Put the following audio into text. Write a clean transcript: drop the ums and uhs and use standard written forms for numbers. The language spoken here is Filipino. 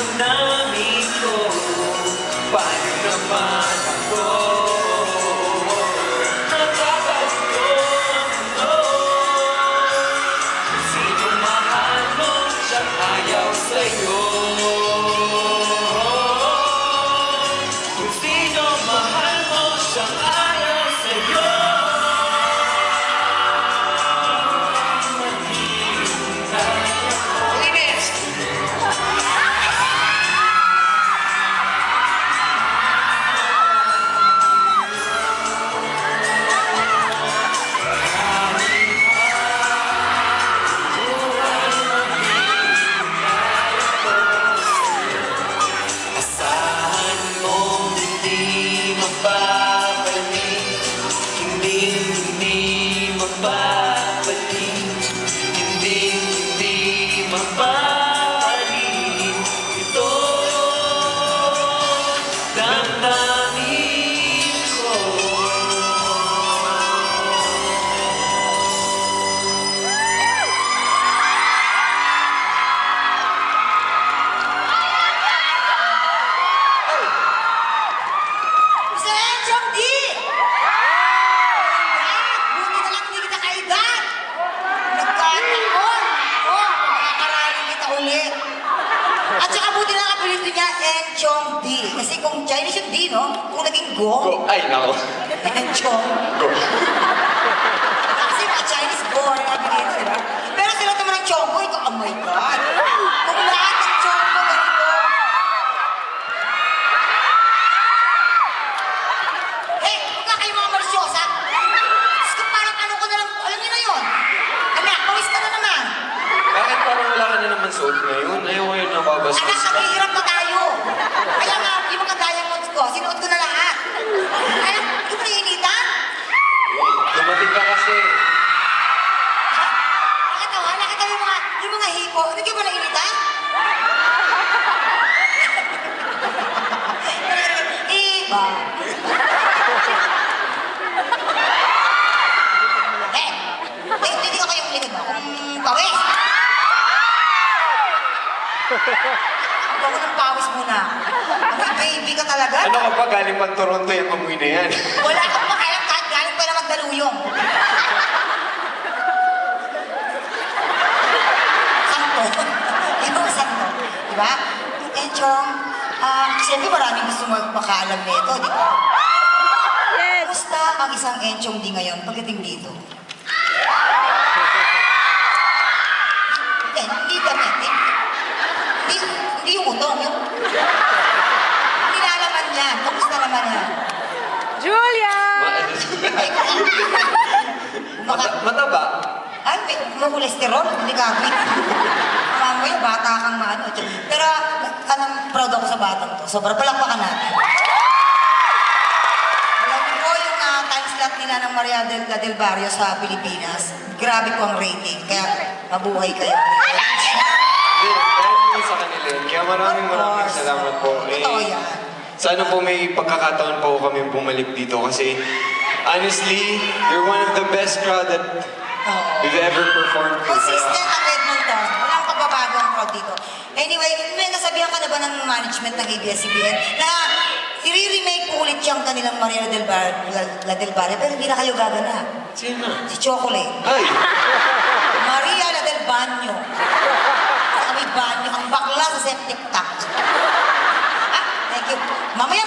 damdamin ko. Paano naman ako? Nagkakagulo, no. Sino mahal mo, siyang ayaw sa'yo. Kung sino mahal mo, siyang ayaw sa'yo. At saka buti na kapilito niya, Enchong D. Kasi kung Chinese yung D, no? Kung naging Go. Ay, nako. Enchong. Go. Kasi mga Chinese Go, ano nga pinito, di ba? Pero sila naman ng Chonggo, ito, oh my God. Kung lahat ng Chonggo, ganito. Eh, huwag nga kayo mga marisyosa. Tapos kung parang ano ko na lang, alam niyo na yun. Anak, pawis ka na naman. Bakit parang wala ka na naman suot ngayon? Ayaw ko yun nababastos Anak, ka. naghihirap na tayo. Kaya nga, yung mga diamonds ko, sinuot ko na lahat. Anak, hindi mo naiinitan? Dumating ka kasi. Nakatawa yung mga hipo. Hindi ba nainitan? Iba. Hindi ko kayong likod mo. Pawis! Huwag mo ng pawis muna. Baby ka talaga. Ano ka pa? Galing pang Toronto yung amoy na yan. Wala kang pakialam kahit galing pa na magdaluyong. Santo. Yung santo. Diba? Enchong, siyempre maraming gusto makaalam nito, di ba? Yes! Kumusta ang isang Enchong di ngayon pagdating dito? Hindi damit, hindi yung utong, yung nilalaman yan. Kumusta naman yan? Julia! Mataba. Ay, may kolesterol, hindi gagawin. Mamaya, bata kang maano. Pero, proud ako sa batang to. Sobrang palakpakan natin. Alam niyo po, yung time slot nila ng Maria del Barrio sa Pilipinas, grabe po ang rating. Kaya, mabuhay kayo. Dahil po sa kanila yun. Kaya maraming salamat po. Totoo yan. Sana po may pagkakataon pa po kami bumalik dito kasi honestly, you're one of the best crowd that we've ever performed with. Consistent ang Edmonton. Walang pagbabago ang crowd dito. Anyway, may nasabihan ka na ba ng management ng ABS-CBN na i-remake po ulit yung kanilang Maria del Barrio pero hindi na kayo gaganap. Sino? Si Chocolate. Ay! Maria la del Baño. Sa may banyo, ang bakla sa septic tank. Thank you. Mamaya